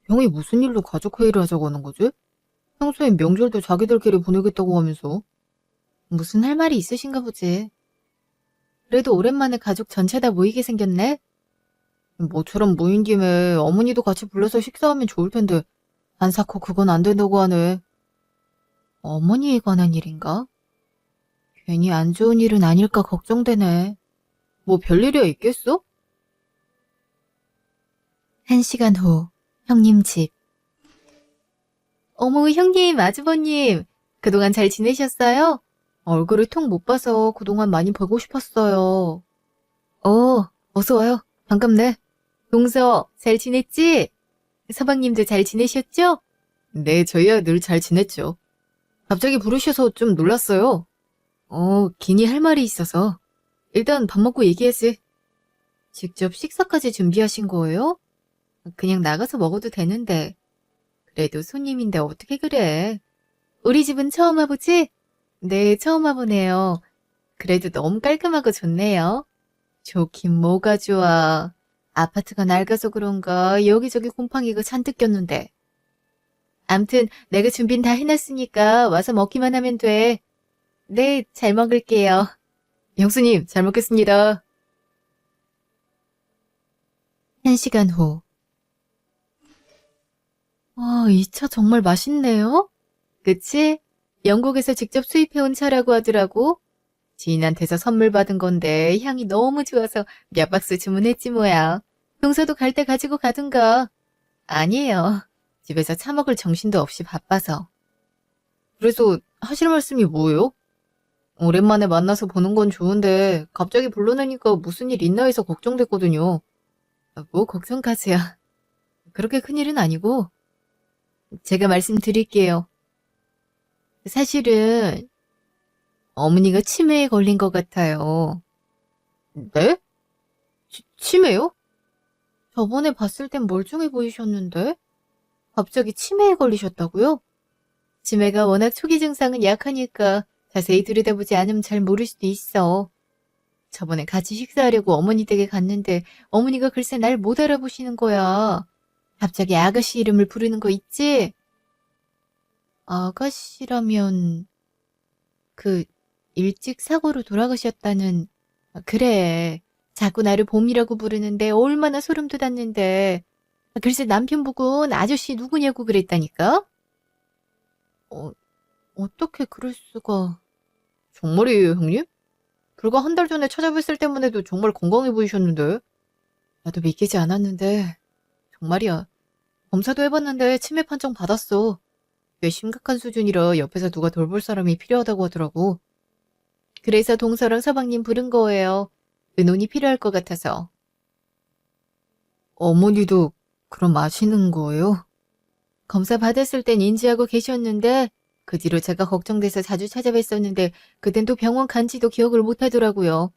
형이 무슨 일로 가족회의를 하자고 하는 거지? 평소엔 명절도 자기들끼리 보내겠다고 하면서. 무슨 할 말이 있으신가 보지. 그래도 오랜만에 가족 전체 다 모이게 생겼네? 모처럼 모인 김에 어머니도 같이 불러서 식사하면 좋을 텐데 안사코 그건 안 된다고 하네. 어머니에 관한 일인가? 괜히 안 좋은 일은 아닐까 걱정되네. 뭐 별일이야 있겠어? 1시간 후, 형님 집. 어머, 형님, 아주버님. 그동안 잘 지내셨어요? 얼굴을 통 못 봐서 그동안 많이 보고 싶었어요. 어서 와요. 반갑네. 동서, 잘 지냈지? 서방님도 잘 지내셨죠? 네, 저희야 늘 잘 지냈죠. 갑자기 부르셔서 좀 놀랐어요. 기니 할 말이 있어서. 일단 밥 먹고 얘기하지. 직접 식사까지 준비하신 거예요? 그냥 나가서 먹어도 되는데. 그래도 손님인데 어떻게 그래? 우리 집은 처음 와보지? 네, 처음 와보네요. 그래도 너무 깔끔하고 좋네요. 좋긴 뭐가 좋아. 아파트가 낡아서 그런가 여기저기 곰팡이가 잔뜩 꼈는데. 암튼 내가 준비는 다 해놨으니까 와서 먹기만 하면 돼. 네, 잘 먹을게요. 형수님, 잘 먹겠습니다. 1시간 후. 이 차 정말 맛있네요? 그치? 영국에서 직접 수입해온 차라고 하더라고. 지인한테서 선물 받은 건데 향이 너무 좋아서 몇 박스 주문했지 뭐야. 동서도 갈 때 가지고 가든가. 아니에요. 집에서 차 먹을 정신도 없이 바빠서. 그래서 하실 말씀이 뭐예요? 오랜만에 만나서 보는 건 좋은데 갑자기 불러내니까 무슨 일 있나 해서 걱정됐거든요. 뭐 걱정까지야. 그렇게 큰일은 아니고. 제가 말씀드릴게요. 사실은 어머니가 치매에 걸린 것 같아요. 네? 치매요? 저번에 봤을 땐 멀쩡해 보이셨는데? 갑자기 치매에 걸리셨다고요? 치매가 워낙 초기 증상은 약하니까 자세히 들여다보지 않으면 잘 모를 수도 있어. 저번에 같이 식사하려고 어머니 댁에 갔는데 어머니가 글쎄 날 못 알아보시는 거야. 갑자기 아가씨 이름을 부르는 거 있지? 아가씨라면 그 일찍 사고로 돌아가셨다는. 그래. 자꾸 나를 봄이라고 부르는데 얼마나 소름 돋았는데. 글쎄 남편 보곤 아저씨 누구냐고 그랬다니까? 어떻게 그럴 수가. 정말이에요, 형님? 불과 한 달 전에 찾아뵀을 때만 해도 정말 건강해 보이셨는데. 나도 믿기지 않았는데 정말이야. 검사도 해봤는데 치매 판정 받았어. 꽤 심각한 수준이라 옆에서 누가 돌볼 사람이 필요하다고 하더라고. 그래서 동서랑 서방님 부른 거예요. 의논이 필요할 것 같아서. 어머니도 그럼 아시는 거예요? 검사 받았을 땐 인지하고 계셨는데 그 뒤로 제가 걱정돼서 자주 찾아뵀었는데 그땐 또 병원 간지도 기억을 못 하더라고요.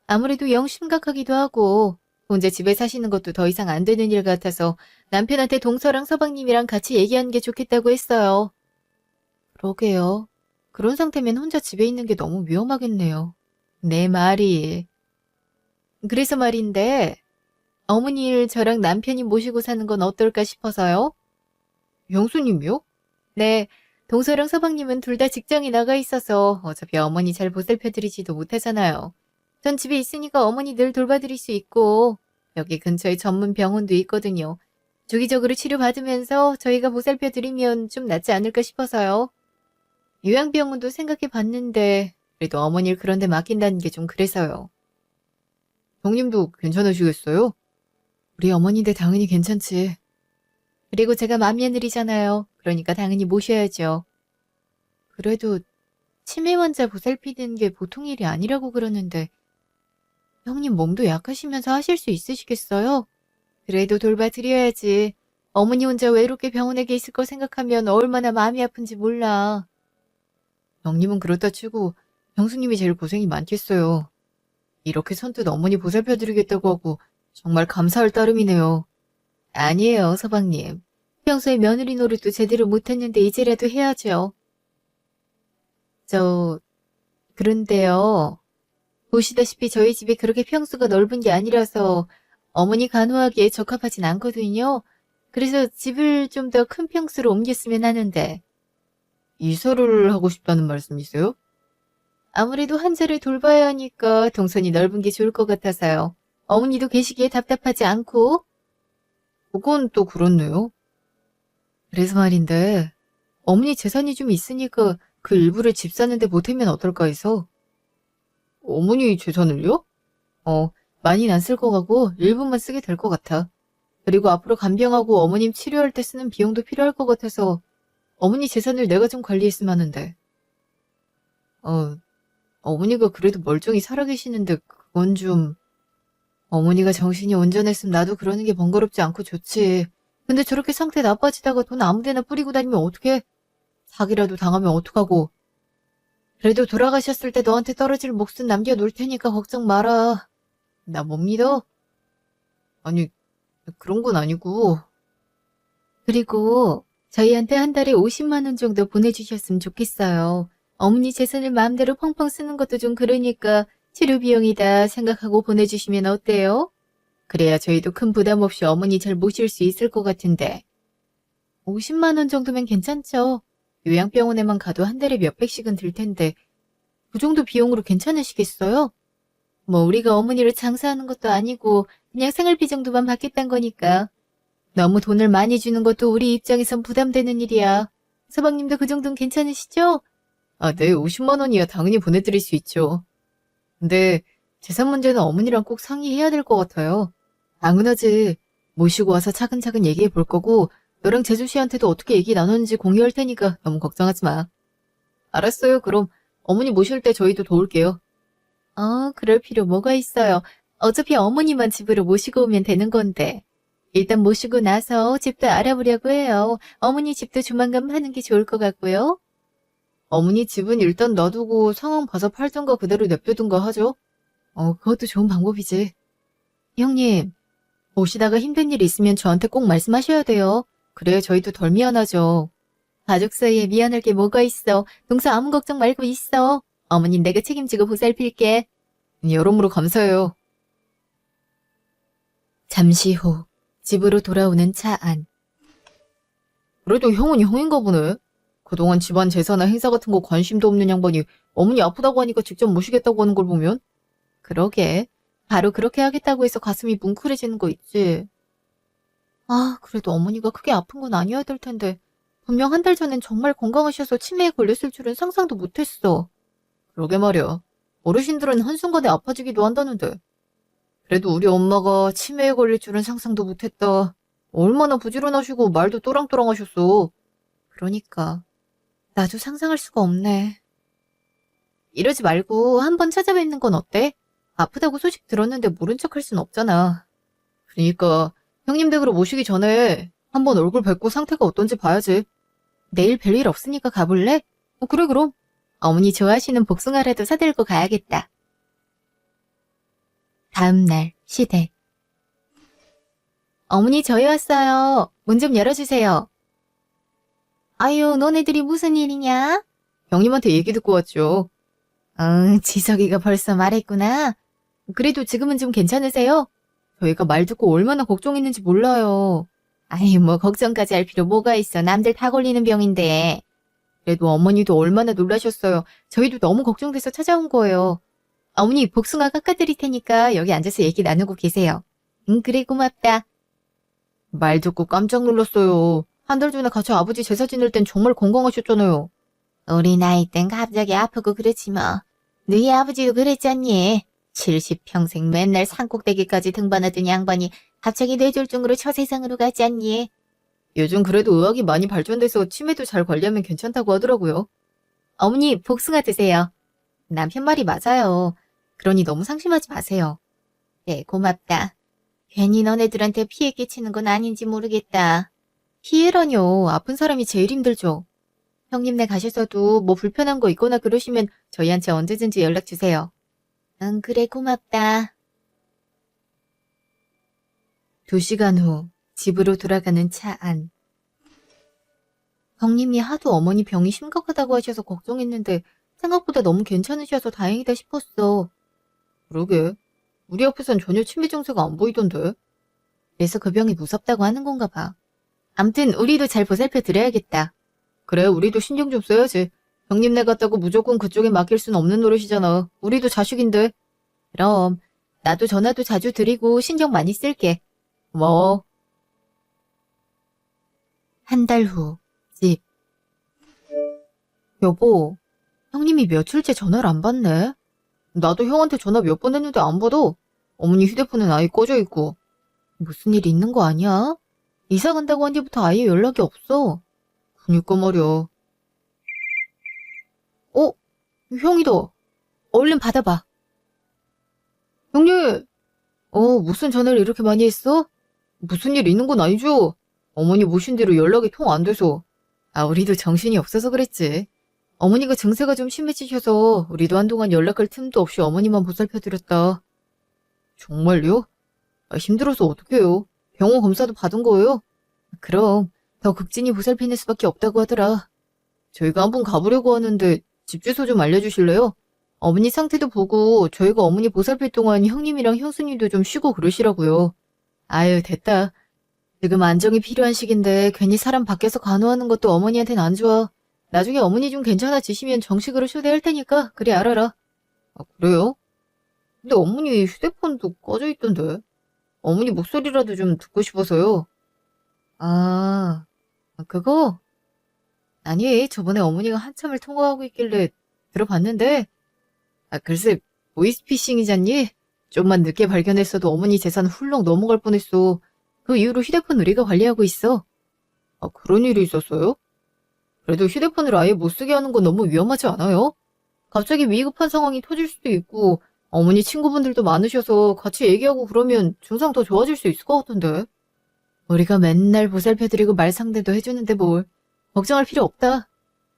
아무래도 영 심각하기도 하고 혼자 집에 사시는 것도 더 이상 안 되는 일 같아서 남편한테 동서랑 서방님이랑 같이 얘기하는 게 좋겠다고 했어요. 그러게요. 그런 상태면 혼자 집에 있는 게 너무 위험하겠네요. 내 말이. 그래서 말인데 어머니를 저랑 남편이 모시고 사는 건 어떨까 싶어서요. 형수님이요? 네, 동서랑 서방님은 둘 다 직장에 나가 있어서 어차피 어머니 잘 보살펴드리지도 못하잖아요. 전 집에 있으니까 어머니 늘 돌봐드릴 수 있고 여기 근처에 전문 병원도 있거든요. 주기적으로 치료받으면서 저희가 보살펴드리면 좀 낫지 않을까 싶어서요. 요양병원도 생각해봤는데 그래도 어머니를 그런 데 맡긴다는 게 좀 그래서요. 형님도 괜찮으시겠어요? 우리 어머니인데 당연히 괜찮지. 그리고 제가 맏며느리잖아요. 그러니까 당연히 모셔야죠. 그래도 치매 환자 보살피는 게 보통 일이 아니라고 그러는데 형님 몸도 약하시면서 하실 수 있으시겠어요? 그래도 돌봐드려야지. 어머니 혼자 외롭게 병원에 계실 거 생각하면 얼마나 마음이 아픈지 몰라. 형님은 그렇다 치고 형수님이 제일 고생이 많겠어요. 이렇게 선뜻 어머니 보살펴드리겠다고 하고 정말 감사할 따름이네요. 아니에요, 서방님. 평소에 며느리 노릇도 제대로 못했는데 이제라도 해야죠. 저, 그런데요. 보시다시피 저희 집이 그렇게 평수가 넓은 게 아니라서 어머니 간호하기에 적합하진 않거든요. 그래서 집을 좀 더 큰 평수로 옮겼으면 하는데 이사를 하고 싶다는 말씀이세요? 아무래도 환자를 돌봐야 하니까 동선이 넓은 게 좋을 것 같아서요. 어머니도 계시기에 답답하지 않고. 그건 또 그렇네요. 그래서 말인데 어머니 재산이 좀 있으니까 그 일부를 집 사는데 보태면 어떨까 해서. 어머니 재산을요? 많이는 안 쓸 것 같고 일부만 쓰게 될 것 같아. 그리고 앞으로 간병하고 어머님 치료할 때 쓰는 비용도 필요할 것 같아서 어머니 재산을 내가 좀 관리했으면 하는데. 어머니가 그래도 멀쩡히 살아계시는데 그건 좀... 어머니가 정신이 온전했으면 나도 그러는 게 번거롭지 않고 좋지. 근데 저렇게 상태 나빠지다가 돈 아무데나 뿌리고 다니면 어떡해? 사기라도 당하면 어떡하고. 그래도 돌아가셨을 때 너한테 떨어질 몫은 남겨놓을 테니까 걱정 마라. 나 못 믿어? 아니, 그런 건 아니고... 그리고 저희한테 한 달에 50만 원 정도 보내주셨으면 좋겠어요. 어머니 재산을 마음대로 펑펑 쓰는 것도 좀 그러니까 치료 비용이다 생각하고 보내주시면 어때요? 그래야 저희도 큰 부담 없이 어머니 잘 모실 수 있을 것 같은데. 50만 원 정도면 괜찮죠? 요양병원에만 가도 한 달에 몇백씩은 들 텐데 그 정도 비용으로 괜찮으시겠어요? 뭐 우리가 어머니를 장사하는 것도 아니고 그냥 생활비 정도만 받겠다는 거니까. 너무 돈을 많이 주는 것도 우리 입장에선 부담되는 일이야. 서방님도 그 정도는 괜찮으시죠? 네, 50만 원이야 당연히 보내드릴 수 있죠. 근데 재산 문제는 어머니랑 꼭 상의해야 될 것 같아요. 당연하지. 모시고 와서 차근차근 얘기해 볼 거고 너랑 재수 씨한테도 어떻게 얘기 나눴는지 공유할 테니까 너무 걱정하지 마. 알았어요. 그럼 어머니 모실 때 저희도 도울게요. 그럴 필요 뭐가 있어요. 어차피 어머니만 집으로 모시고 오면 되는 건데. 일단 모시고 나서 집도 알아보려고 해요. 어머니 집도 조만간 하는 게 좋을 것 같고요. 어머니 집은 일단 놔두고 상황 봐서 팔던가 그대로 냅두든가 하죠. 그것도 좋은 방법이지. 형님, 오시다가 힘든 일 있으면 저한테 꼭 말씀하셔야 돼요. 그래야 저희도 덜 미안하죠. 가족 사이에 미안할 게 뭐가 있어. 동서 아무 걱정 말고 있어. 어머님 내가 책임지고 보살필게. 여러모로 감사해요. 잠시 후 집으로 돌아오는 차 안. 그래도 형은 형인가 보네. 그동안 집안 제사나 행사 같은 거 관심도 없는 양반이 어머니 아프다고 하니까 직접 모시겠다고 하는 걸 보면 그러게. 바로 그렇게 하겠다고 해서 가슴이 뭉클해지는 거 있지. 그래도 어머니가 크게 아픈 건 아니어야 될 텐데. 분명 한 달 전엔 정말 건강하셔서 치매에 걸렸을 줄은 상상도 못했어. 그러게 말이야. 어르신들은 한순간에 아파지기도 한다는데. 그래도 우리 엄마가 치매에 걸릴 줄은 상상도 못했다. 얼마나 부지런하시고 말도 또랑또랑하셨어. 그러니까. 나도 상상할 수가 없네. 이러지 말고 한번 찾아뵙는 건 어때? 아프다고 소식 들었는데 모른 척 할 순 없잖아. 그러니까 형님 댁으로 모시기 전에 한번 얼굴 뵙고 상태가 어떤지 봐야지. 내일 별일 없으니까 가볼래? 그래 그럼. 어머니 좋아하시는 복숭아라도 사들고 가야겠다. 다음 날 시댁. 어머니 저희 왔어요. 문 좀 열어주세요. 아유 너네들이 무슨 일이냐? 형님한테 얘기 듣고 왔죠. 지석이가 벌써 말했구나. 그래도 지금은 좀 괜찮으세요? 저희가 말 듣고 얼마나 걱정했는지 몰라요. 아이 뭐 걱정까지 할 필요 뭐가 있어. 남들 다 걸리는 병인데. 그래도 어머니도 얼마나 놀라셨어요. 저희도 너무 걱정돼서 찾아온 거예요. 어머니 복숭아 깎아드릴 테니까 여기 앉아서 얘기 나누고 계세요. 그래 고맙다. 말 듣고 깜짝 놀랐어요. 한 달 전에 같이 아버지 제사 지낼 땐 정말 건강하셨잖아요. 우리 나이 땐 갑자기 아프고 그렇지 뭐. 너희 아버지도 그랬잖니. 70평생 맨날 산꼭대기까지 등반하던 양반이 갑자기 뇌졸중으로 저 세상으로 가지 않니? 요즘 그래도 의학이 많이 발전돼서 치매도 잘 관리하면 괜찮다고 하더라고요. 어머니 복숭아 드세요. 남편 말이 맞아요. 그러니 너무 상심하지 마세요. 네, 고맙다. 괜히 너네들한테 피해 끼치는 건 아닌지 모르겠다. 피해라뇨. 아픈 사람이 제일 힘들죠. 형님네 가셔서도 뭐 불편한 거 있거나 그러시면 저희한테 언제든지 연락 주세요. 응, 그래 고맙다. 2시간 후 집으로 돌아가는 차 안. 형님이 하도 어머니 병이 심각하다고 하셔서 걱정했는데 생각보다 너무 괜찮으셔서 다행이다 싶었어. 그러게. 우리 앞에선 전혀 치매 증세가 안 보이던데. 그래서 그 병이 무섭다고 하는 건가 봐. 암튼 우리도 잘 보살펴 드려야겠다. 그래, 우리도 신경 좀 써야지. 형님네 같다고 무조건 그쪽에 맡길 순 없는 노릇이잖아. 우리도 자식인데. 그럼 나도 전화도 자주 드리고 신경 많이 쓸게. 고마워. 한 달 후, 집. 여보, 형님이 며칠째 전화를 안 받네. 나도 형한테 전화 몇 번 했는데 안 받아. 어머니 휴대폰은 아예 꺼져 있고. 무슨 일 있는 거 아니야? 이사 간다고 한 뒤부터 아예 연락이 없어. 그니까 말이야. 형이다. 얼른 받아봐. 형님! 무슨 전화를 이렇게 많이 했어? 무슨 일 있는 건 아니죠? 어머니 모신 뒤로 연락이 통 안 돼서. 우리도 정신이 없어서 그랬지. 어머니가 증세가 좀 심해지셔서 우리도 한동안 연락할 틈도 없이 어머니만 보살펴드렸다. 정말요? 힘들어서 어떡해요? 병원 검사도 받은 거예요? 그럼 더 극진히 보살피는 수밖에 없다고 하더라. 저희가 한번 가보려고 하는데 집 주소 좀 알려주실래요? 어머니 상태도 보고 저희가 어머니 보살필 동안 형님이랑 형수님도 좀 쉬고 그러시라고요. 아유, 됐다. 지금 안정이 필요한 시기인데 괜히 사람 밖에서 간호하는 것도 어머니한텐 안 좋아. 나중에 어머니 좀 괜찮아지시면 정식으로 초대할 테니까 그리 알아라. 그래요? 근데 어머니 휴대폰도 꺼져 있던데. 어머니 목소리라도 좀 듣고 싶어서요. 그거? 아니, 저번에 어머니가 한참을 통화하고 있길래 들어봤는데, 글쎄, 보이스피싱이잖니? 좀만 늦게 발견했어도 어머니 재산 훌렁 넘어갈 뻔했어. 그 이후로 휴대폰 우리가 관리하고 있어. 그런 일이 있었어요? 그래도 휴대폰을 아예 못 쓰게 하는 건 너무 위험하지 않아요? 갑자기 위급한 상황이 터질 수도 있고, 어머니 친구분들도 많으셔서 같이 얘기하고 그러면 증상 더 좋아질 수 있을 것 같은데. 우리가 맨날 보살펴드리고 말 상대도 해주는데 뭘. 걱정할 필요 없다.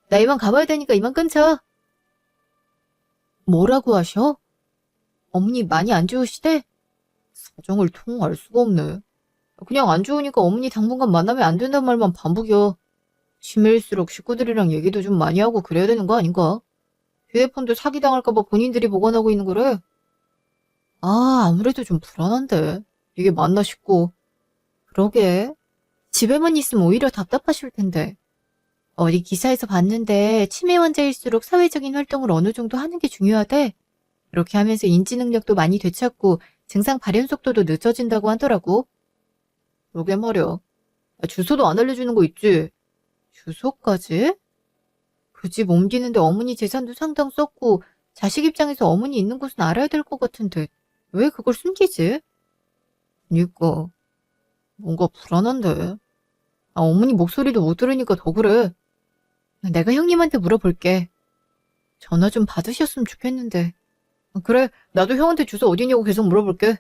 나 이만 가봐야 되니까 이만 끊자. 뭐라고 하셔? 어머니 많이 안 좋으시대? 사정을 통 알 수가 없네. 그냥 안 좋으니까 어머니 당분간 만나면 안 된다는 말만 반복이야. 치매일수록 식구들이랑 얘기도 좀 많이 하고 그래야 되는 거 아닌가? 휴대폰도 사기당할까봐 본인들이 보관하고 있는 거래. 아무래도 좀 불안한데. 이게 맞나 싶고. 그러게. 집에만 있으면 오히려 답답하실 텐데. 어디 기사에서 봤는데 치매 환자일수록 사회적인 활동을 어느 정도 하는 게 중요하대. 그렇게 하면서 인지 능력도 많이 되찾고 증상 발현 속도도 늦어진다고 하더라고. 그러게 말이야. 주소도 안 알려주는 거 있지? 주소까지? 그 집 옮기는데 어머니 재산도 상당 썼고 자식 입장에서 어머니 있는 곳은 알아야 될 것 같은데 왜 그걸 숨기지? 그니까 뭔가 불안한데. 어머니 목소리도 못 들으니까 더 그래. 내가 형님한테 물어볼게. 전화 좀 받으셨으면 좋겠는데. 그래, 나도 형한테 주소 어디냐고 계속 물어볼게.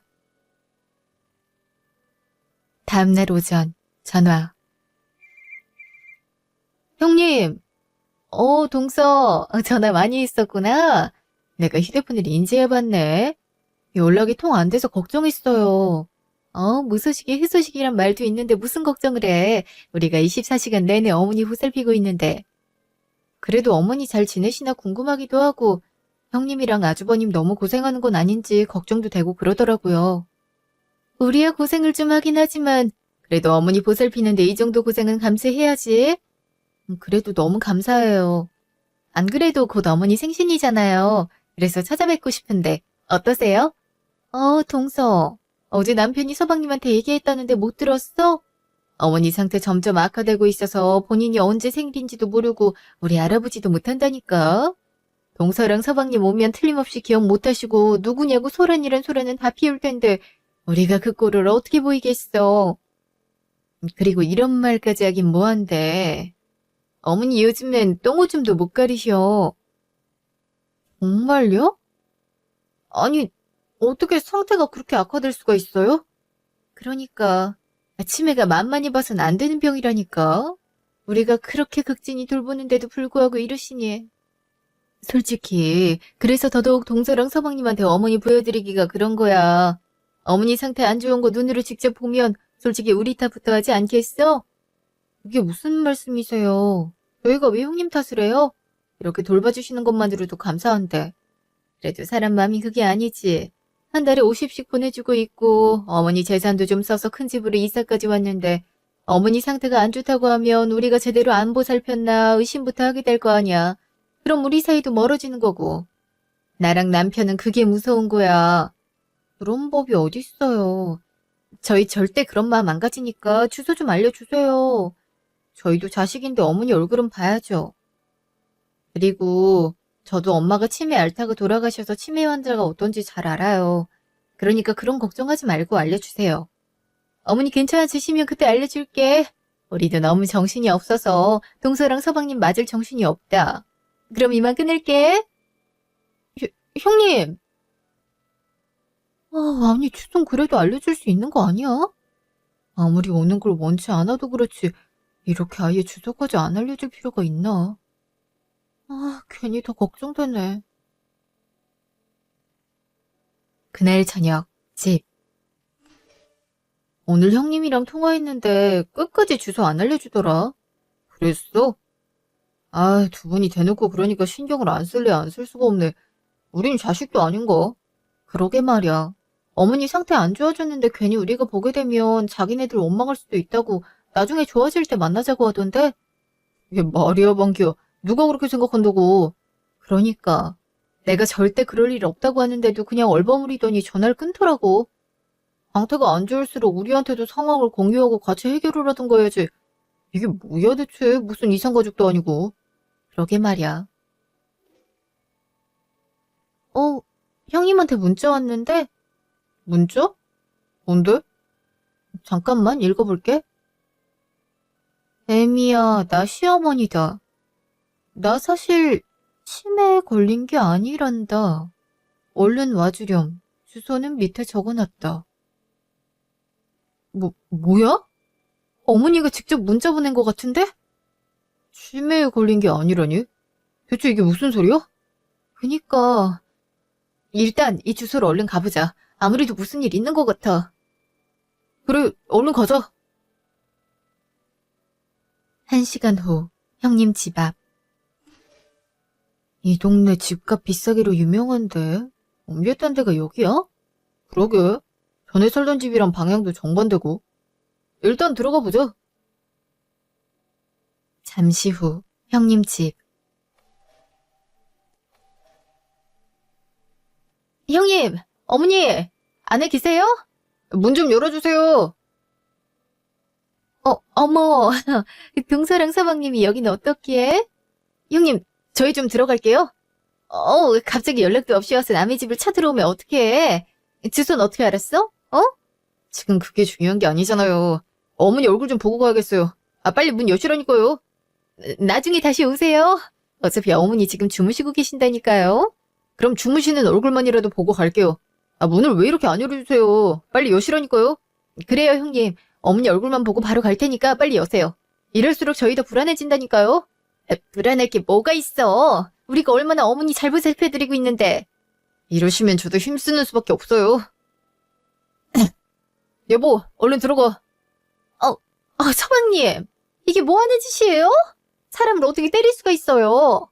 다음날 오전 전화. 형님, 동서 전화 많이 했었구나. 내가 휴대폰을 인지해봤네. 연락이 통 안 돼서 걱정했어요. 무소식이 희소식이란 말도 있는데 무슨 걱정을 해. 우리가 24시간 내내 어머니 보살피고 있는데. 그래도 어머니 잘 지내시나 궁금하기도 하고 형님이랑 아주버님 너무 고생하는 건 아닌지 걱정도 되고 그러더라고요. 우리야 고생을 좀 하긴 하지만 그래도 어머니 보살피는데 이 정도 고생은 감수해야지. 그래도 너무 감사해요. 안 그래도 곧 어머니 생신이잖아요. 그래서 찾아뵙고 싶은데 어떠세요? 동서. 어제 남편이 서방님한테 얘기했다는데 못 들었어? 어머니 상태 점점 악화되고 있어서 본인이 언제 생일인지도 모르고 우리 알아보지도 못한다니까. 동서랑 서방님 오면 틀림없이 기억 못하시고 누구냐고 소란이란 소란은 다 피울 텐데 우리가 그 꼴을 어떻게 보이겠어. 그리고 이런 말까지 하긴 뭐한데. 어머니 요즘엔 똥오줌도 못 가리셔. 정말요? 아니, 어떻게 상태가 그렇게 악화될 수가 있어요? 그러니까 치매가 만만히 봐선 안 되는 병이라니까. 우리가 그렇게 극진히 돌보는데도 불구하고 이러시니. 솔직히 그래서 더더욱 동서랑 서방님한테 어머니 보여드리기가 그런 거야. 어머니 상태 안 좋은 거 눈으로 직접 보면 솔직히 우리 탓부터 하지 않겠어? 그게 무슨 말씀이세요? 저희가 왜 형님 탓을 해요? 이렇게 돌봐주시는 것만으로도 감사한데. 그래도 사람 마음이 그게 아니지. 한 달에 50씩 보내주고 있고 어머니 재산도 좀 써서 큰 집으로 이사까지 왔는데 어머니 상태가 안 좋다고 하면 우리가 제대로 안 보살폈나 의심부터 하게 될 거 아니야. 그럼 우리 사이도 멀어지는 거고. 나랑 남편은 그게 무서운 거야. 그런 법이 어딨어요. 저희 절대 그런 마음 안 가지니까 주소 좀 알려주세요. 저희도 자식인데 어머니 얼굴은 봐야죠. 그리고 저도 엄마가 치매 앓다가 돌아가셔서 치매 환자가 어떤지 잘 알아요. 그러니까 그런 걱정하지 말고 알려주세요. 어머니 괜찮아지시면 그때 알려줄게. 우리도 너무 정신이 없어서 동서랑 서방님 맞을 정신이 없다. 그럼 이만 끊을게. 형님! 아니 주선 그래도 알려줄 수 있는 거 아니야? 아무리 오는 걸 원치 않아도 그렇지 이렇게 아예 주소까지 안 알려줄 필요가 있나? 괜히 더 걱정되네. 그날 저녁, 집. 오늘 형님이랑 통화했는데 끝까지 주소 안 알려주더라. 그랬어? 두 분이 대놓고 그러니까 신경을 안 쓸래 안 쓸 수가 없네. 우린 자식도 아닌가? 그러게 말이야. 어머니 상태 안 좋아졌는데 괜히 우리가 보게 되면 자기네들 원망할 수도 있다고 나중에 좋아질 때 만나자고 하던데? 이게 말이야, 방기야. 누가 그렇게 생각한다고. 그러니까 내가 절대 그럴 일 없다고 하는데도 그냥 얼버무리더니 전화를 끊더라고. 상태가 안 좋을수록 우리한테도 상황을 공유하고 같이 해결을 하던가 해야지. 이게 뭐야 대체. 무슨 이상가족도 아니고. 그러게 말이야. 형님한테 문자 왔는데? 문자? 뭔데? 잠깐만 읽어볼게. 애미야, 나 시어머니다. 나 사실 치매에 걸린 게 아니란다. 얼른 와주렴. 주소는 밑에 적어놨다. 뭐야? 어머니가 직접 문자 보낸 것 같은데? 치매에 걸린 게 아니라니? 대체 이게 무슨 소리야? 그니까. 일단 이 주소로 얼른 가보자. 아무래도 무슨 일 있는 것 같아. 그래, 얼른 가자. 1시간 후, 형님 집 앞. 이 동네 집값 비싸기로 유명한데 옮겼던 데가 여기야? 그러게. 전에 살던 집이랑 방향도 정반대고. 일단 들어가 보자. 잠시 후, 형님 집. 형님, 어머니, 안에 계세요? 문 좀 열어주세요. 어머, 동서랑 서방님이 여긴 어떻게? 형님, 저희 좀 들어갈게요. 갑자기 연락도 없이 와서 남의 집을 찾으러 오면 어떡해. 주소는 어떻게 알았어? 지금 그게 중요한 게 아니잖아요. 어머니 얼굴 좀 보고 가야겠어요. 빨리 문 여시라니까요. 나중에 다시 오세요. 어차피 어머니 지금 주무시고 계신다니까요. 그럼 주무시는 얼굴만이라도 보고 갈게요. 문을 왜 이렇게 안 열어주세요. 빨리 여시라니까요. 그래요, 형님. 어머니 얼굴만 보고 바로 갈 테니까 빨리 여세요. 이럴수록 저희 더 불안해진다니까요. 불안할 게 뭐가 있어. 우리가 얼마나 어머니 잘 보살펴드리고 있는데. 이러시면 저도 힘쓰는 수밖에 없어요. 여보, 얼른 들어가. 서방님. 이게 뭐 하는 짓이에요? 사람을 어떻게 때릴 수가 있어요?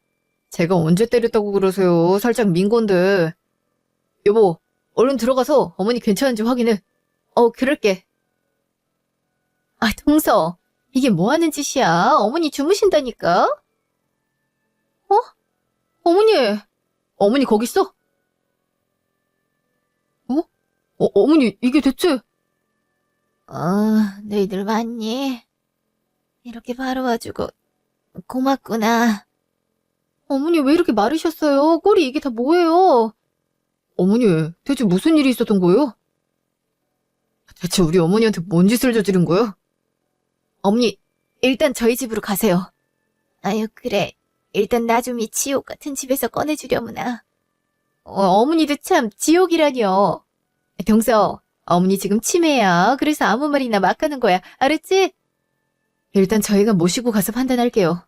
제가 언제 때렸다고 그러세요. 살짝 민 건데. 여보, 얼른 들어가서 어머니 괜찮은지 확인해. 그럴게. 동서. 이게 뭐 하는 짓이야? 어머니 주무신다니까? 어머니. 어머니 거기 있어? 어머니 이게 대체. 너희들 왔니? 이렇게 바로 와주고 고맙구나. 어머니 왜 이렇게 마르셨어요? 꼴이 이게 다 뭐예요? 어머니 대체 무슨 일이 있었던 거예요? 대체 우리 어머니한테 뭔 짓을 저지른 거야? 어머니 일단 저희 집으로 가세요. 아유 그래. 일단 나 좀 이 지옥 같은 집에서 꺼내주려무나. 어머니도 참 지옥이라뇨. 동서, 어머니 지금 치매야. 그래서 아무 말이나 막 하는 거야. 알았지? 일단 저희가 모시고 가서 판단할게요.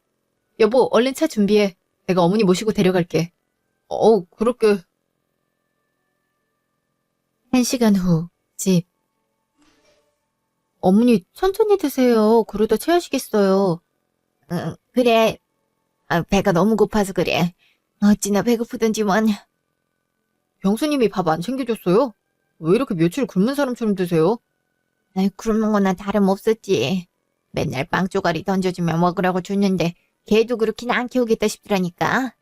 여보, 얼른 차 준비해. 내가 어머니 모시고 데려갈게. 그럴게. 1시간 후, 집. 어머니 천천히 드세요. 그러다 체하시겠어요. 그래. 배가 너무 고파서 그래. 어찌나 배고프던지 뭔. 병수님이 밥 안 챙겨줬어요? 왜 이렇게 며칠 굶은 사람처럼 드세요? 굶은 거나 다름없었지. 맨날 빵 쪼가리 던져주면 먹으라고 줬는데 걔도 그렇긴 안 키우겠다 싶더라니까.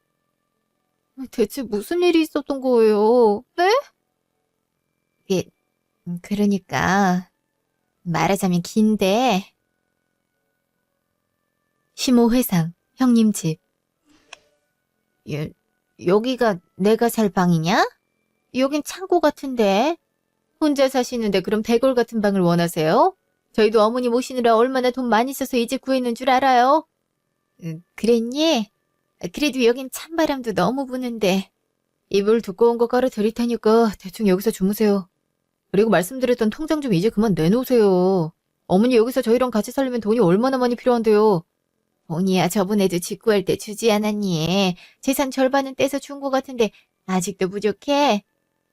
대체 무슨 일이 있었던 거예요? 네? 그러니까 말하자면 긴데 시모 회상, 형님 집. 여기가 내가 살 방이냐? 여긴 창고 같은데. 혼자 사시는데 그럼 대골 같은 방을 원하세요? 저희도 어머니 모시느라 얼마나 돈 많이 써서 이제 구했는 줄 알아요? 그랬니? 그래도 여긴 찬바람도 너무 부는데. 이불 두꺼운 거 깔아 드릴 테니까 대충 여기서 주무세요. 그리고 말씀드렸던 통장 좀 이제 그만 내놓으세요. 어머니 여기서 저희랑 같이 살려면 돈이 얼마나 많이 필요한데요. 돈이야 저번에도 직구할 때 주지 않았니? 재산 절반은 떼서 준 거 같은데 아직도 부족해?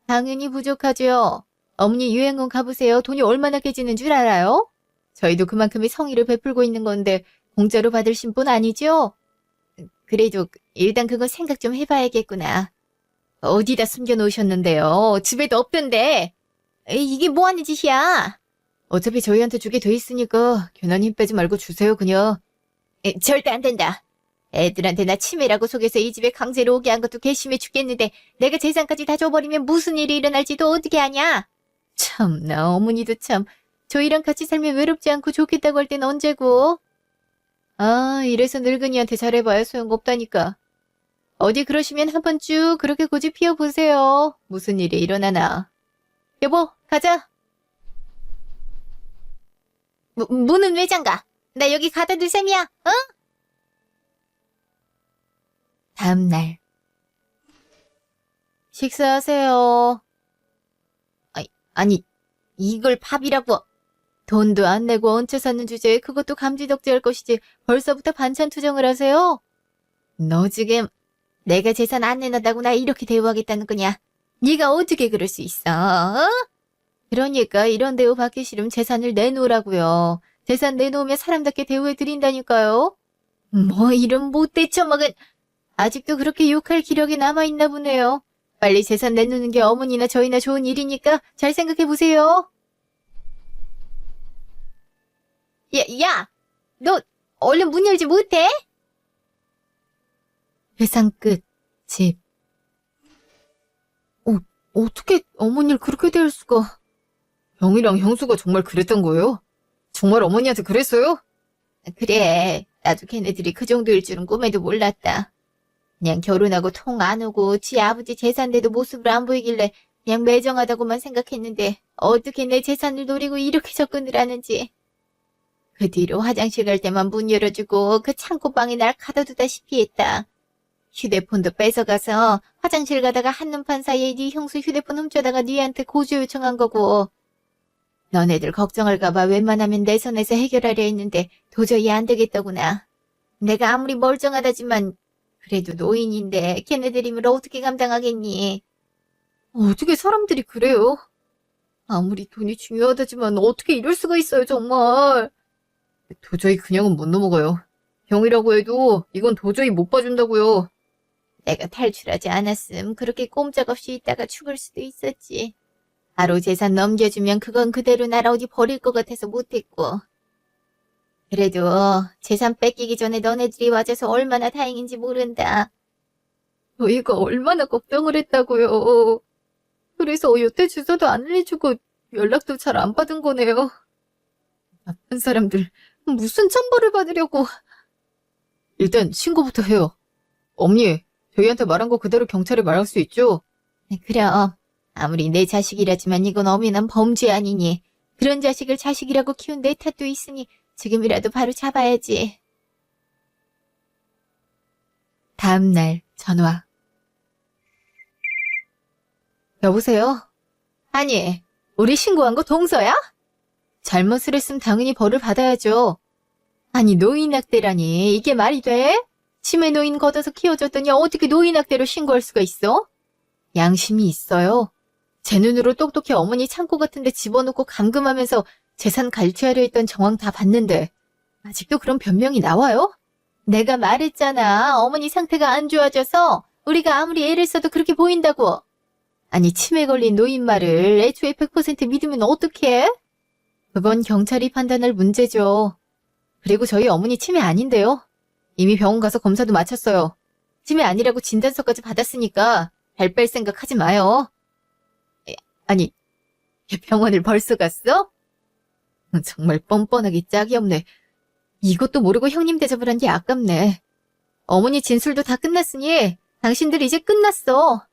당연히 부족하죠. 어머니 유행원 가보세요. 돈이 얼마나 깨지는 줄 알아요? 저희도 그만큼의 성의를 베풀고 있는 건데 공짜로 받을 신분 아니죠? 그래도 일단 그건 생각 좀 해봐야겠구나. 어디다 숨겨놓으셨는데요? 집에도 없던데. 이게 뭐 하는 짓이야? 어차피 저희한테 주게 돼 있으니까 괜한 힘 빼지 말고 주세요 그냥. 절대 안 된다. 애들한테 나 치매라고 속여서 이 집에 강제로 오게 한 것도 괘씸해 죽겠는데 내가 재산까지 다 줘버리면 무슨 일이 일어날지도 어떻게 아냐? 참나 어머니도 참. 저희랑 같이 살면 외롭지 않고 좋겠다고 할 땐 언제고? 아 이래서 늙은이한테 잘해봐야 소용없다니까. 어디 그러시면 한번 쭉 그렇게 고집 피워보세요. 무슨 일이 일어나나. 여보 가자. 문은 왜 잠가? 나 여기 가다 둘 셈이야, 어? 다음날. 식사하세요. 아니, 이걸 밥이라고. 돈도 안 내고 얹혀 사는 주제에 그것도 감지덕지할 것이지 벌써부터 반찬 투정을 하세요? 너 지금 내가 재산 안 내놔다고 나 이렇게 대우하겠다는 거냐? 네가 어떻게 그럴 수 있어? 어? 그러니까 이런 대우 받기 싫으면 재산을 내놓으라고요. 재산 내놓으면 사람답게 대우해드린다니까요. 뭐 이런 못돼 처먹은. 아직도 그렇게 욕할 기력이 남아있나 보네요. 빨리 재산 내놓는 게 어머니나 저희나 좋은 일이니까 잘 생각해보세요. 야! 너 얼른 문 열지 못해? 회상 끝. 집. 어떻게 어머니를 그렇게 대할 수가. 형이랑 형수가 정말 그랬던 거예요? 정말 어머니한테 그랬어요? 그래, 나도 걔네들이 그 정도일 줄은 꿈에도 몰랐다. 그냥 결혼하고 통 안 오고 지 아버지 재산대도 모습을 안 보이길래 그냥 매정하다고만 생각했는데 어떻게 내 재산을 노리고 이렇게 접근을 하는지. 그 뒤로 화장실 갈 때만 문 열어주고 그 창고방에 날 가둬두다시피 했다. 휴대폰도 뺏어가서 화장실 가다가 한눈판 사이에 네 형수 휴대폰 훔쳐다가 네한테 고조 요청한 거고. 너네들 걱정할까봐 웬만하면 내 손에서 해결하려 했는데 도저히 안 되겠더구나. 내가 아무리 멀쩡하다지만 그래도 노인인데 걔네들 힘을 어떻게 감당하겠니? 어떻게 사람들이 그래요? 아무리 돈이 중요하다지만 어떻게 이럴 수가 있어요, 정말. 도저히 그냥은 못 넘어가요. 형이라고 해도 이건 도저히 못 봐준다고요. 내가 탈출하지 않았음 그렇게 꼼짝없이 있다가 죽을 수도 있었지. 바로 재산 넘겨주면 그건 그대로 날 어디 버릴 것 같아서 못했고. 그래도 재산 뺏기기 전에 너네들이 와줘서 얼마나 다행인지 모른다. 저희가 얼마나 걱정을 했다고요. 그래서 여태 주소도 안 알려주고 연락도 잘 안 받은 거네요. 나쁜 사람들 무슨 천벌을 받으려고. 일단 신고부터 해요. 어머니, 저희한테 말한 거 그대로 경찰에 말할 수 있죠? 그럼 아무리 내 자식이라지만 이건 엄연한 범죄 아니니. 그런 자식을 자식이라고 키운 내 탓도 있으니 지금이라도 바로 잡아야지. 다음날 전화. 여보세요? 아니, 우리 신고한 거 동서야? 잘못을 했으면 당연히 벌을 받아야죠. 아니, 노인학대라니 이게 말이 돼? 치매 노인 걷어서 키워줬더니 어떻게 노인학대로 신고할 수가 있어? 양심이 있어요. 제 눈으로 똑똑히 어머니 창고 같은 데 집어넣고 감금하면서 재산 갈취하려 했던 정황 다 봤는데 아직도 그런 변명이 나와요? 내가 말했잖아. 어머니 상태가 안 좋아져서 우리가 아무리 애를 써도 그렇게 보인다고. 아니 치매 걸린 노인 말을 애초에 100% 믿으면 어떡해? 그건 경찰이 판단할 문제죠. 그리고 저희 어머니 치매 아닌데요. 이미 병원 가서 검사도 마쳤어요. 치매 아니라고 진단서까지 받았으니까 발 뺄 생각 하지 마요. 아니, 병원을 벌써 갔어? 정말 뻔뻔하기 짝이 없네. 이것도 모르고 형님 대접을 한 게 아깝네. 어머니 진술도 다 끝났으니 당신들 이제 끝났어.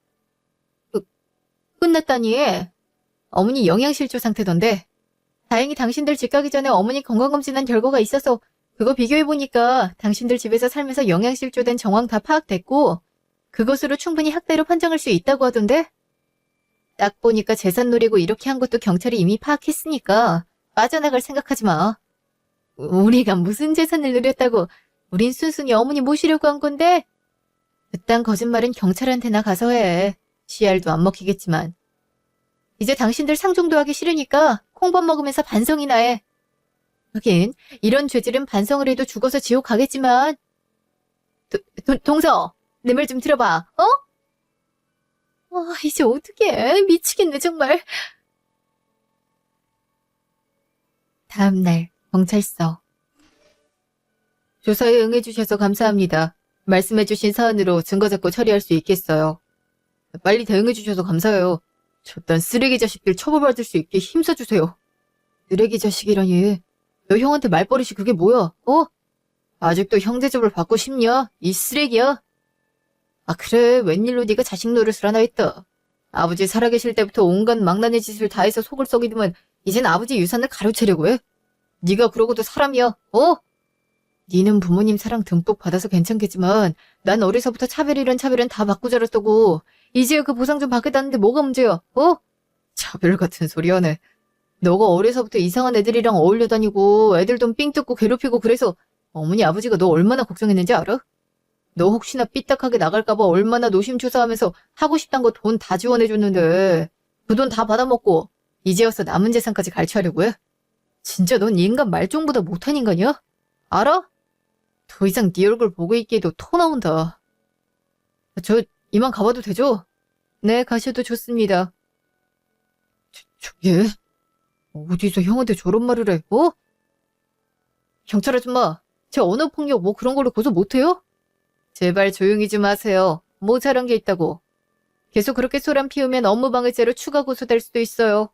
끝났다니. 어머니 영양실조 상태던데. 다행히 당신들 집 가기 전에 어머니 건강검진한 결과가 있어서 그거 비교해보니까 당신들 집에서 살면서 영양실조된 정황 다 파악됐고 그것으로 충분히 학대로 판정할 수 있다고 하던데? 딱 보니까 재산 노리고 이렇게 한 것도 경찰이 이미 파악했으니까 빠져나갈 생각하지 마. 우리가 무슨 재산을 누렸다고. 우린 순순히 어머니 모시려고 한 건데. 그딴 거짓말은 경찰한테나 가서 해. 씨알도 안 먹히겠지만. 이제 당신들 상종도 하기 싫으니까 콩밥 먹으면서 반성이나 해. 하긴 이런 죄질은 반성을 해도 죽어서 지옥 가겠지만. 동서, 내 말 좀 들어봐. 어? 이제 어떡해. 미치겠네 정말. 다음날 경찰서. 조사에 응해주셔서 감사합니다. 말씀해주신 사안으로 증거 잡고 처리할 수 있겠어요. 빨리 대응해주셔서 감사해요. 저딴 쓰레기 자식들 처벌받을 수 있게 힘써주세요. 쓰레기 자식이라니. 너 형한테 말버릇이 그게 뭐야? 아직도 형제접을 받고 싶냐? 이 쓰레기야? 아 그래, 웬일로 네가 자식 노릇을 하나 했다. 아버지 살아계실 때부터 온갖 망나니 짓을 다 해서 속을 썩이더만 이젠 아버지 유산을 가로채려고 해? 네가 그러고도 사람이야, 니는 부모님 사랑 듬뿍 받아서 괜찮겠지만 난 어려서부터 차별이란 차별은 다 받고 자랐다고. 이제야 그 보상 좀 받겠다는데 뭐가 문제야, 차별 같은 소리 하네. 너가 어려서부터 이상한 애들이랑 어울려 다니고 애들 돈 삥 뜯고 괴롭히고 그래서 어머니 아버지가 너 얼마나 걱정했는지 알아? 너 혹시나 삐딱하게 나갈까봐 얼마나 노심초사하면서 하고 싶단 거 돈 다 지원해줬는데 그 돈 다 받아먹고 이제 와서 남은 재산까지 갈취하려고 해? 진짜 넌 인간 말종보다 못한 인간이야? 알아? 더 이상 네 얼굴 보고 있기에도 토 나온다. 저 이만 가봐도 되죠? 네, 가셔도 좋습니다. 저게 어디서 형한테 저런 말을 해? 경찰 아줌마, 제 언어폭력 뭐 그런 걸로 고소 못해요? 제발 조용히 좀 하세요. 뭐 잘한 게 있다고. 계속 그렇게 소란 피우면 업무방해죄로 추가 고소될 수도 있어요.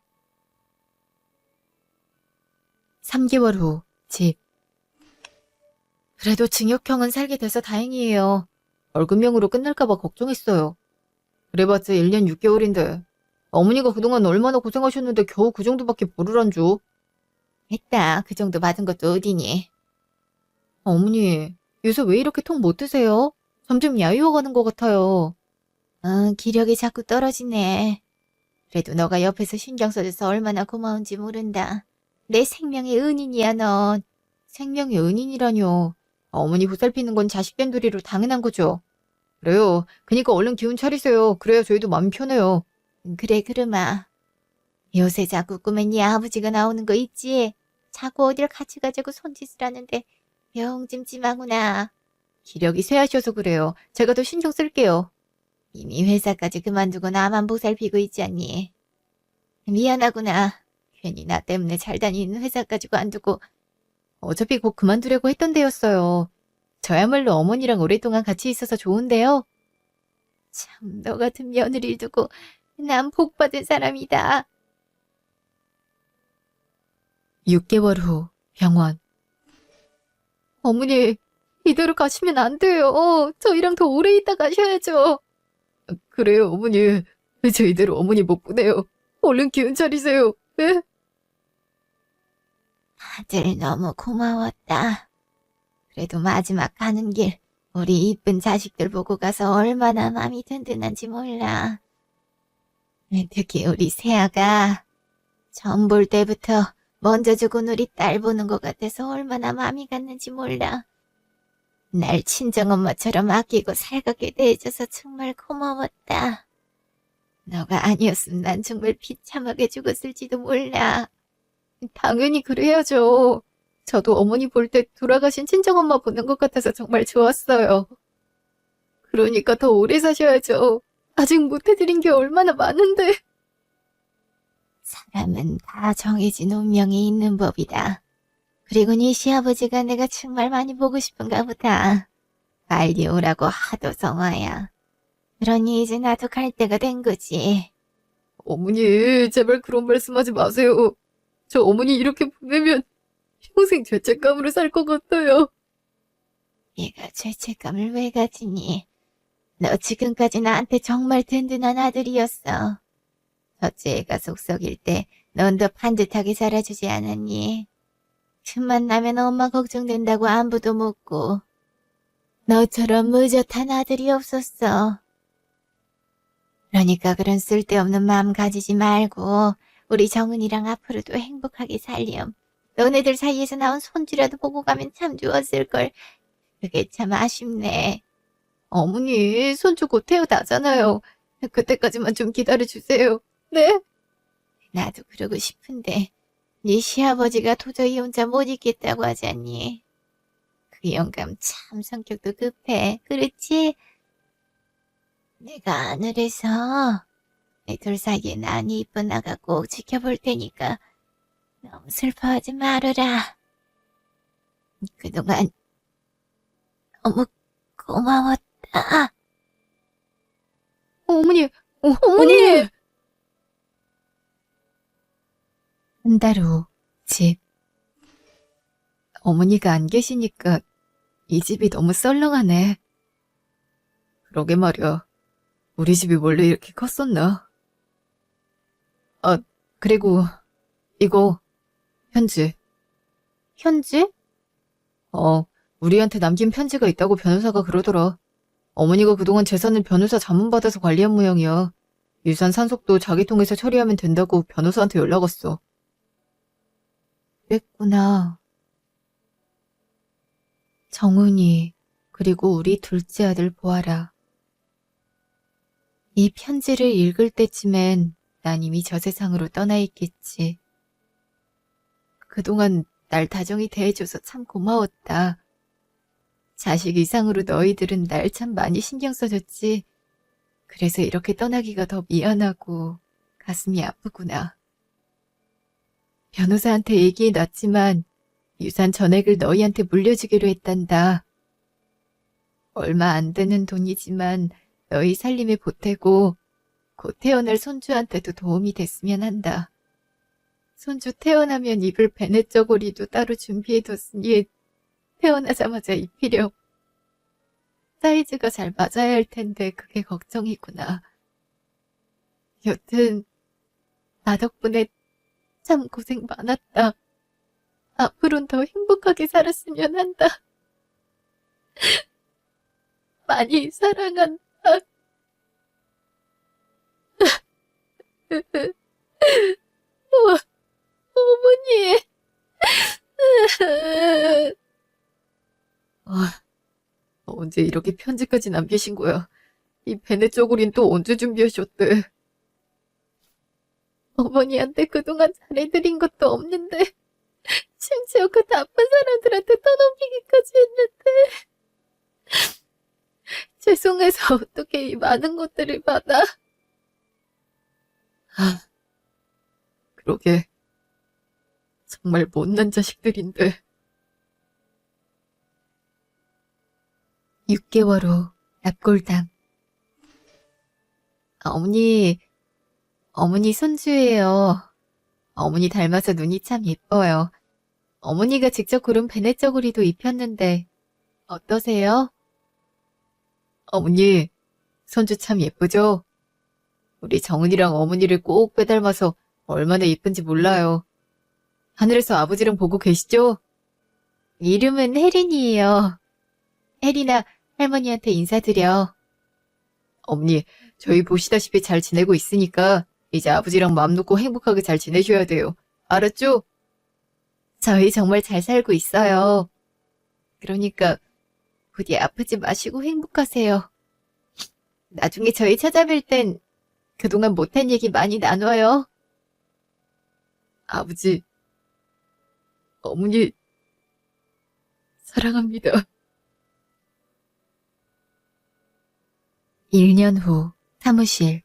3개월 후, 집. 그래도 징역형은 살게 돼서 다행이에요. 벌금형으로 끝날까봐 걱정했어요. 그래봤자 1년 6개월인데 어머니가 그동안 얼마나 고생하셨는데 겨우 그 정도밖에 벌을 안 줘. 했다. 그 정도 받은 것도 어디니. 어머니, 요새 왜 이렇게 통 못 드세요? 점점 야유어가는 것 같아요. 기력이 자꾸 떨어지네. 그래도 너가 옆에서 신경 써줘서 얼마나 고마운지 모른다. 내 생명의 은인이야, 넌. 생명의 은인이라뇨. 어머니 보살피는 건 자식된 도리로 당연한 거죠. 그래요. 그니까 얼른 기운 차리세요. 그래야 저희도 마음 편해요. 그래, 그러마. 요새 자꾸 꿈에 네 아버지가 나오는 거 있지? 자꾸 어딜 같이 가자고 손짓을 하는데 병찜찜하구나. 기력이 쇠하셔서 그래요. 제가 더 신경 쓸게요. 이미 회사까지 그만두고 나만 보살피고 있지 않니? 미안하구나. 괜히 나 때문에 잘 다니는 회사까지 관두고. 어차피 곧 그만두려고 했던 데였어요. 저야말로 어머니랑 오랫동안 같이 있어서 좋은데요. 참, 너 같은 며느리를 두고 난 복받은 사람이다. 6개월 후, 병원. 어머니, 이대로 가시면 안 돼요. 저희랑 더 오래 있다 가셔야죠. 그래요, 어머니. 저 이대로 어머니 못 보내요. 얼른 기운 차리세요. 네? 다들 너무 고마웠다. 그래도 마지막 가는 길 우리 이쁜 자식들 보고 가서 얼마나 마음이 든든한지 몰라. 특히 우리 세아가 처음 볼 때부터 먼저 죽은 우리 딸 보는 것 같아서 얼마나 마음이 갔는지 몰라. 날 친정엄마처럼 아끼고 살갑게 대해줘서 정말 고마웠다. 너가 아니었으면 난 정말 비참하게 죽었을지도 몰라. 당연히 그래야죠. 저도 어머니 볼 때 돌아가신 친정엄마 보는 것 같아서 정말 좋았어요. 그러니까 더 오래 사셔야죠. 아직 못해드린 게 얼마나 많은데. 사람은 다 정해진 운명이 있는 법이다. 그리고 네 시아버지가 내가 정말 많이 보고 싶은가 보다. 빨리 오라고 하도 성화야. 그러니 이제 나도 갈 때가 된 거지. 어머니, 제발 그런 말씀하지 마세요. 저 어머니 이렇게 보내면 평생 죄책감으로 살 것 같아요. 얘가 죄책감을 왜 가지니? 너 지금까지 나한테 정말 든든한 아들이었어. 첫째 애가 속썩일 때 넌 더 반듯하게 자라주지 않았니? 틈만 나면 엄마 걱정된다고 안부도 묻고. 너처럼 무젓한 아들이 없었어. 그러니까 그런 쓸데없는 마음 가지지 말고 우리 정은이랑 앞으로도 행복하게 살렴. 너네들 사이에서 나온 손주라도 보고 가면 참 좋았을걸. 그게 참 아쉽네. 어머니, 손주 곧 태어나잖아요. 그때까지만 좀 기다려주세요. 네? 나도 그러고 싶은데 네 시아버지가 도저히 혼자 못 있겠다고 하지 않니? 그 영감 참 성격도 급해. 그렇지? 내가 하늘에서 애들 사이에 난이 이쁜 아가 꼭 지켜볼 테니까 너무 슬퍼하지 말아라. 그동안 너무 고마웠다. 어머니, 어머니! 한 달 후, 집. 어머니가 안 계시니까 이 집이 너무 썰렁하네. 그러게 말이야. 우리 집이 원래 이렇게 컸었나? 아, 그리고 이거 편지. 편지? 우리한테 남긴 편지가 있다고 변호사가 그러더라. 어머니가 그동안 재산은 변호사 자문받아서 관리한 모양이야. 유산 상속도 자기 통해서 처리하면 된다고 변호사한테 연락 왔어. 그랬구나. 정훈이, 그리고 우리 둘째 아들 보아라. 이 편지를 읽을 때쯤엔 난 이미 저 세상으로 떠나 있겠지. 그동안 날 다정히 대해줘서 참 고마웠다. 자식 이상으로 너희들은 날 참 많이 신경 써줬지. 그래서 이렇게 떠나기가 더 미안하고 가슴이 아프구나. 변호사한테 얘기해놨지만 유산 전액을 너희한테 물려주기로 했단다. 얼마 안 되는 돈이지만 너희 살림에 보태고 곧 태어날 손주한테도 도움이 됐으면 한다. 손주 태어나면 입을 베넷 저고리도 따로 준비해뒀으니 태어나자마자 입히렴. 사이즈가 잘 맞아야 할 텐데 그게 걱정이구나. 여튼 나 덕분에 참 고생 많았다. 앞으론 더 행복하게 살았으면 한다. 많이 사랑한다. 어머니. 언제 이렇게 편지까지 남기신 거야? 이 베넷 저고린 또 언제 준비하셨대? 어머니한테 그동안 잘해드린 것도 없는데 심지어 그 나쁜 사람들한테 떠넘기기까지 했는데 죄송해서 어떻게 이 많은 것들을 받아? 그러게 정말 못난 자식들인데. 6개월 후 납골당. 어머니 손주예요. 어머니 닮아서 눈이 참 예뻐요. 어머니가 직접 고른 베넷 저고리도 입혔는데 어떠세요? 어머니, 손주 참 예쁘죠? 우리 정은이랑 어머니를 꼭 빼닮아서 얼마나 예쁜지 몰라요. 하늘에서 아버지랑 보고 계시죠? 이름은 혜린이에요. 혜린아, 할머니한테 인사드려. 어머니, 저희 보시다시피 잘 지내고 있으니까 이제 아버지랑 마음 놓고 행복하게 잘 지내셔야 돼요. 알았죠? 저희 정말 잘 살고 있어요. 그러니까 부디 아프지 마시고 행복하세요. 나중에 저희 찾아뵐 땐 그동안 못한 얘기 많이 나눠요. 아버지, 어머니 사랑합니다. 1년 후 사무실.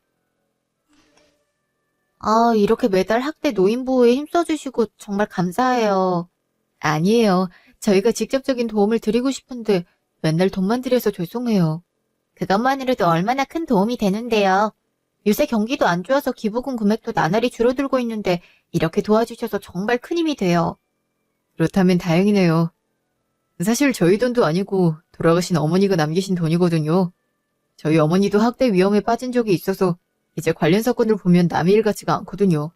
이렇게 매달 학대 노인보호에 힘써주시고 정말 감사해요. 아니에요. 저희가 직접적인 도움을 드리고 싶은데 맨날 돈만 들여서 죄송해요. 그것만으로도 얼마나 큰 도움이 되는데요. 요새 경기도 안 좋아서 기부금 금액도 나날이 줄어들고 있는데 이렇게 도와주셔서 정말 큰 힘이 돼요. 그렇다면 다행이네요. 사실 저희 돈도 아니고 돌아가신 어머니가 남기신 돈이거든요. 저희 어머니도 학대 위험에 빠진 적이 있어서 이제 관련 사건을 보면 남의 일 같지가 않거든요.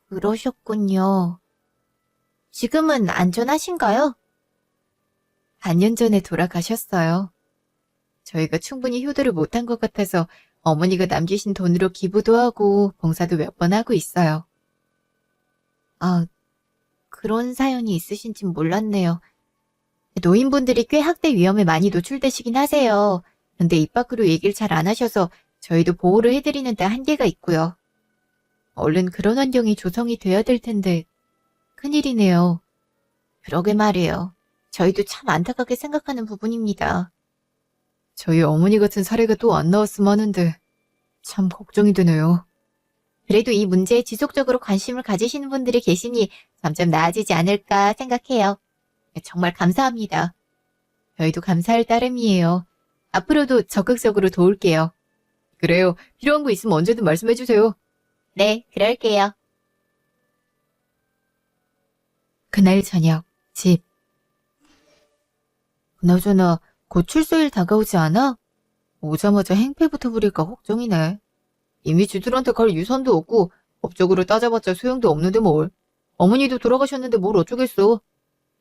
그러셨군요. 지금은 안전하신가요? 반년 전에 돌아가셨어요. 저희가 충분히 효도를 못한 것 같아서 어머니가 남기신 돈으로 기부도 하고 봉사도 몇 번 하고 있어요. 아, 그런 사연이 있으신진 몰랐네요. 노인분들이 꽤 학대 위험에 많이 노출되시긴 하세요. 근데 입 밖으로 얘기를 잘 안 하셔서 저희도 보호를 해드리는 데 한계가 있고요. 얼른 그런 환경이 조성이 돼야 될 텐데 큰일이네요. 그러게 말이에요. 저희도 참 안타깝게 생각하는 부분입니다. 저희 어머니 같은 사례가 또 안 나왔으면 하는데 참 걱정이 되네요. 그래도 이 문제에 지속적으로 관심을 가지시는 분들이 계시니 점점 나아지지 않을까 생각해요. 정말 감사합니다. 저희도 감사할 따름이에요. 앞으로도 적극적으로 도울게요. 그래요. 필요한 거 있으면 언제든 말씀해주세요. 네, 그럴게요. 그날 저녁, 집. 그나저나 곧 출소일 다가오지 않아? 오자마자 행패부터 부릴까 걱정이네. 이미 쥐들한테 갈 유산도 없고 법적으로 따져봤자 소용도 없는데 뭘. 어머니도 돌아가셨는데 뭘 어쩌겠어.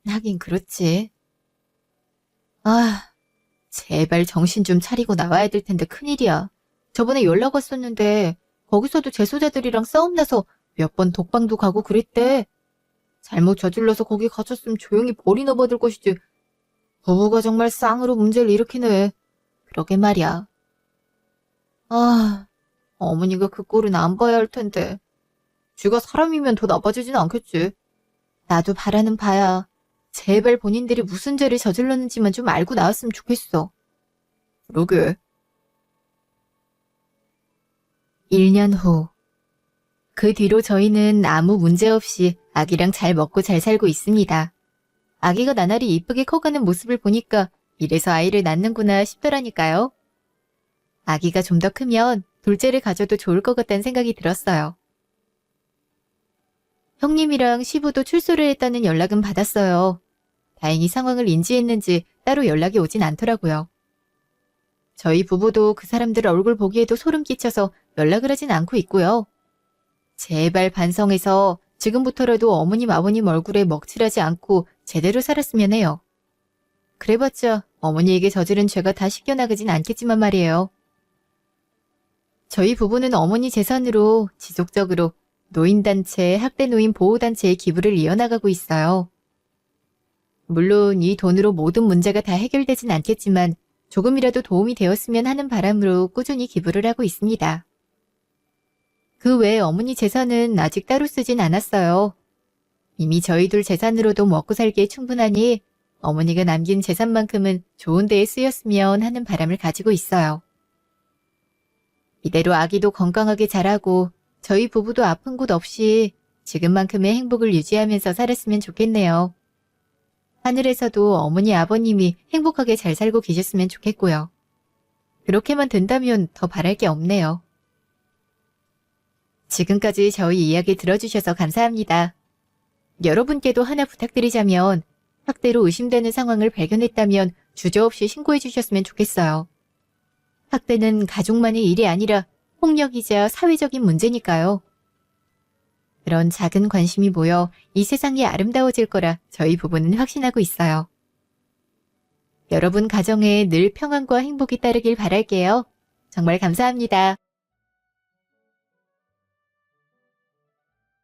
하긴 그렇지. 아, 제발 정신 좀 차리고 나와야 될 텐데 큰일이야. 저번에 연락 왔었는데 거기서도 재소자들이랑 싸움 나서 몇 번 독방도 가고 그랬대. 잘못 저질러서 거기 갇혔으면 조용히 벌이나 받을 것이지. 부부가 정말 쌍으로 문제를 일으키네. 그러게 말이야. 아, 어머니가 그 꼴은 안 봐야 할 텐데. 쥐가 사람이면 더 나빠지진 않겠지. 나도 바라는 바야. 제발 본인들이 무슨 죄를 저질렀는지만 좀 알고 나왔으면 좋겠어. 그러게. 1년 후. 그 뒤로 저희는 아무 문제 없이 아기랑 잘 먹고 잘 살고 있습니다. 아기가 나날이 이쁘게 커가는 모습을 보니까 이래서 아이를 낳는구나 싶더라니까요. 아기가 좀 더 크면 둘째를 가져도 좋을 것 같다는 생각이 들었어요. 형님이랑 시부도 출소를 했다는 연락은 받았어요. 다행히 상황을 인지했는지 따로 연락이 오진 않더라고요. 저희 부부도 그 사람들 얼굴 보기에도 소름 끼쳐서 연락을 하진 않고 있고요. 제발 반성해서 지금부터라도 어머님 아버님 얼굴에 먹칠하지 않고 제대로 살았으면 해요. 그래봤자 어머니에게 저지른 죄가 다 씻겨나가진 않겠지만 말이에요. 저희 부부는 어머니 재산으로 지속적으로 노인단체, 학대노인 보호단체에 기부를 이어나가고 있어요. 물론 이 돈으로 모든 문제가 다 해결되진 않겠지만 조금이라도 도움이 되었으면 하는 바람으로 꾸준히 기부를 하고 있습니다. 그 외에 어머니 재산은 아직 따로 쓰진 않았어요. 이미 저희 둘 재산으로도 먹고 살기에 충분하니 어머니가 남긴 재산만큼은 좋은 데에 쓰였으면 하는 바람을 가지고 있어요. 이대로 아기도 건강하게 자라고 저희 부부도 아픈 곳 없이 지금만큼의 행복을 유지하면서 살았으면 좋겠네요. 하늘에서도 어머니 아버님이 행복하게 잘 살고 계셨으면 좋겠고요. 그렇게만 된다면 더 바랄 게 없네요. 지금까지 저희 이야기 들어주셔서 감사합니다. 여러분께도 하나 부탁드리자면 학대로 의심되는 상황을 발견했다면 주저없이 신고해 주셨으면 좋겠어요. 학대는 가족만의 일이 아니라 폭력이자 사회적인 문제니까요. 그런 작은 관심이 모여 이 세상이 아름다워질 거라 저희 부부는 확신하고 있어요. 여러분 가정에 늘 평안과 행복이 따르길 바랄게요. 정말 감사합니다.